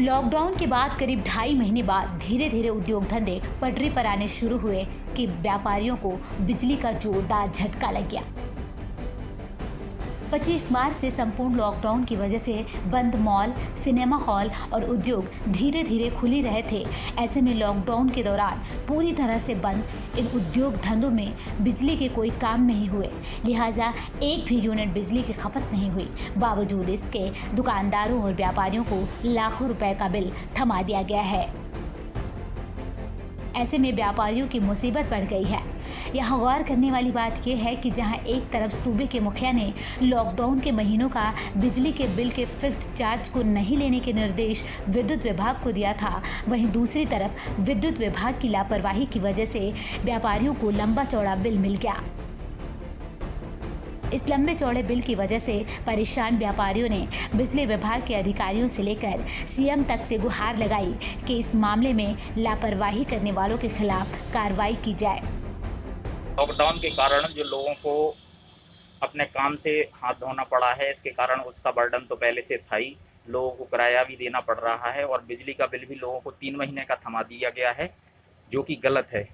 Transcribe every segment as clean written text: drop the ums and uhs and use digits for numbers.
Lockdown के बाद करीब 2.5 महीने बाद धीरे धीरे उद्योग धंधे पटरी पर आने शुरू हुए कि व्यापारियों को बिजली का जोरदार झटका लग गया। 25 मार्च से संपूर्ण लॉकडाउन की वजह से बंद मॉल, सिनेमा हॉल और उद्योग धीरे धीरे खुल ही रहे थे। ऐसे में लॉकडाउन के दौरान पूरी तरह से बंद इन उद्योग धंधों में बिजली के कोई काम नहीं हुए, लिहाजा एक भी यूनिट बिजली की खपत नहीं हुई। बावजूद इसके दुकानदारों और व्यापारियों को लाखों रुपए का बिल थमा दिया गया है। ऐसे में व्यापारियों की मुसीबत बढ़ गई है। यहाँ गौर करने वाली बात यह है कि जहाँ एक तरफ सूबे के मुखिया ने लॉकडाउन के महीनों का बिजली के बिल के फिक्स्ड चार्ज को नहीं लेने के निर्देश विद्युत विभाग को दिया था, वहीं दूसरी तरफ विद्युत विभाग की लापरवाही की वजह से व्यापारियों को लंबा चौड़ा बिल मिल गया। इस लंबे चौड़े बिल की वजह से परेशान व्यापारियों ने बिजली विभाग के अधिकारियों से लेकर सीएम तक से गुहार लगाई कि इस मामले में लापरवाही करने वालों के खिलाफ कार्रवाई की जाए। लॉकडाउन के कारण जो लोगों को अपने काम से हाथ धोना पड़ा है, इसके कारण उसका बर्डन तो पहले से था ही। लोगों को किराया भी देना पड़ रहा है और बिजली का बिल भी लोगों को 3 महीने का थमा दिया गया है, जो कि गलत है।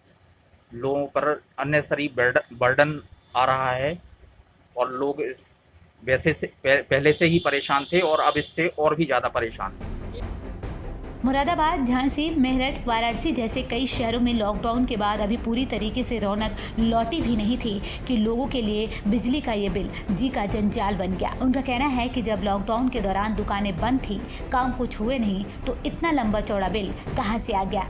लोगों पर अननेसेसरी बर्डन आ रहा है और लोग वैसे से पहले से ही परेशान थे और अब इससे और भी ज़्यादा परेशान हैं। मुरादाबाद, झांसी, मेरठ, वाराणसी जैसे कई शहरों में लॉकडाउन के बाद अभी पूरी तरीके से रौनक लौटी भी नहीं थी कि लोगों के लिए बिजली का ये बिल जी का जंजाल बन गया। उनका कहना है कि जब लॉकडाउन के दौरान दुकानें बंद थी, काम कुछ हुए नहीं, तो इतना लंबा चौड़ा बिल कहां से आ गया।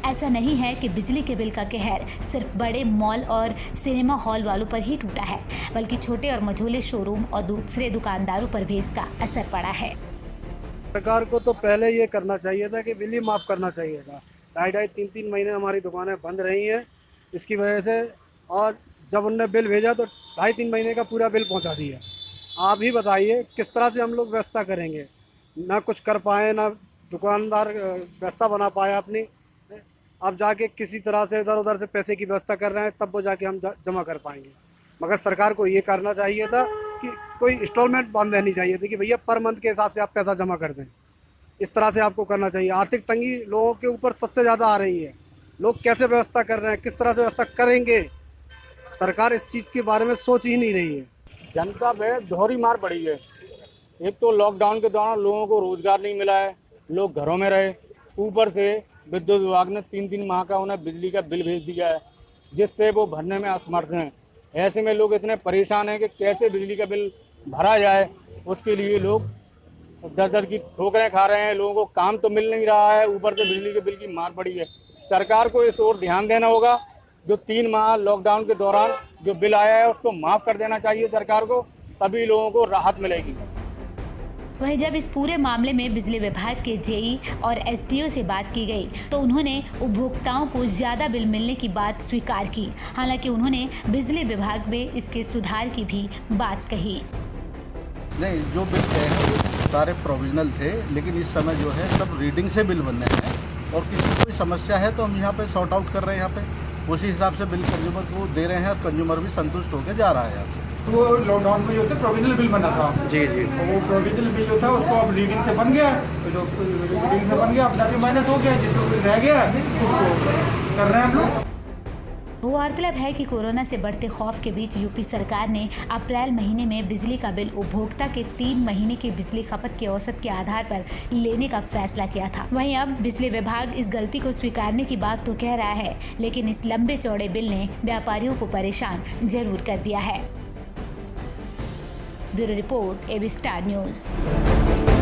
ऐसा नहीं है कि बिजली के बिल का कहर सिर्फ बड़े मॉल और सिनेमा हॉल वालों पर ही टूटा है, बल्कि छोटे और मझोले शोरूम और दूसरे दुकानदारों पर भी इसका असर पड़ा है। सरकार को तो पहले ये करना चाहिए था कि बिल ही माफ़ करना चाहिए था। 2.5-3 महीने हमारी दुकानें बंद रही हैं, इसकी वजह से, और जब उनने बिल भेजा तो 2.5-3 महीने का पूरा बिल पहुंचा दिया। आप ही बताइए किस तरह से हम लोग व्यवस्था करेंगे। ना कुछ कर पाए, ना दुकानदार व्यवस्था बना पाया अपनी। अब जाके किसी तरह से इधर उधर से पैसे की व्यवस्था कर रहे हैं, तब वो जाके हम जमा कर पाएंगे। मगर सरकार को ये करना चाहिए था कि कोई इंस्टॉलमेंट बांध देनी चाहिए थी कि भैया पर मंथ के हिसाब से आप पैसा जमा कर दें। इस तरह से आपको करना चाहिए। आर्थिक तंगी लोगों के ऊपर सबसे ज़्यादा आ रही है। लोग कैसे व्यवस्था कर रहे हैं, किस तरह से व्यवस्था करेंगे, सरकार इस चीज़ के बारे में सोच ही नहीं रही है। जनता पे दोहरी मार पड़ी है। एक तो लॉकडाउन के दौरान लोगों को रोजगार नहीं मिला है, लोग घरों में रहे, ऊपर से विद्युत विभाग ने 3-3 माह का उन्हें बिजली का बिल भेज दिया है, जिससे वो भरने में असमर्थ हैं। ऐसे में लोग इतने परेशान हैं कि कैसे बिजली का बिल भरा जाए, उसके लिए लोग दर की ठोकरें खा रहे हैं। लोगों को काम तो मिल नहीं रहा है, ऊपर से बिजली के बिल की मार पड़ी है। सरकार को इस ओर ध्यान देना होगा। जो 3 माह लॉकडाउन के दौरान जो बिल आया है उसको माफ़ कर देना चाहिए सरकार को, तभी लोगों को राहत मिलेगी। वहीं जब इस पूरे मामले में बिजली विभाग के जेई और एसडीओ से बात की गई तो उन्होंने उपभोक्ताओं को ज्यादा बिल मिलने की बात स्वीकार की। हालांकि उन्होंने बिजली विभाग में इसके सुधार की भी बात कही। नहीं, जो बिल थे वो सारे प्रोविजनल थे, लेकिन इस समय जो है सब रीडिंग से बिल बनने हैं और किसी को कोई समस्या है तो हम यहाँ पे सॉर्ट आउट कर रहे हैं। यहाँ पे उसी हिसाब से बिल कंज्यूमर को दे रहे हैं और कंज्यूमर भी संतुष्ट होकर जा रहा है यहाँ पे। वो लॉकडाउन में जो था प्रोविजनल बिल बना था। जी। तो वो प्रोविजनल बिल जो था उसको अब रीडिंग से बन गया, तो जो रीडिंग से बन गया अपना भी माइनस हो गया, जिसको बिल रह गया उसको कर रहे हैं हम लोग। गौरतलब है कि कोरोना से बढ़ते खौफ के बीच यूपी सरकार ने अप्रैल महीने में बिजली का बिल उपभोक्ता के 3 महीने की बिजली खपत के औसत के आधार पर लेने का फैसला किया था। वहीं अब बिजली विभाग इस गलती को स्वीकारने की बात तो कह रहा है, लेकिन इस लंबे चौड़े बिल ने व्यापारियों को परेशान जरूर कर दिया है। Bureau report, AB star news.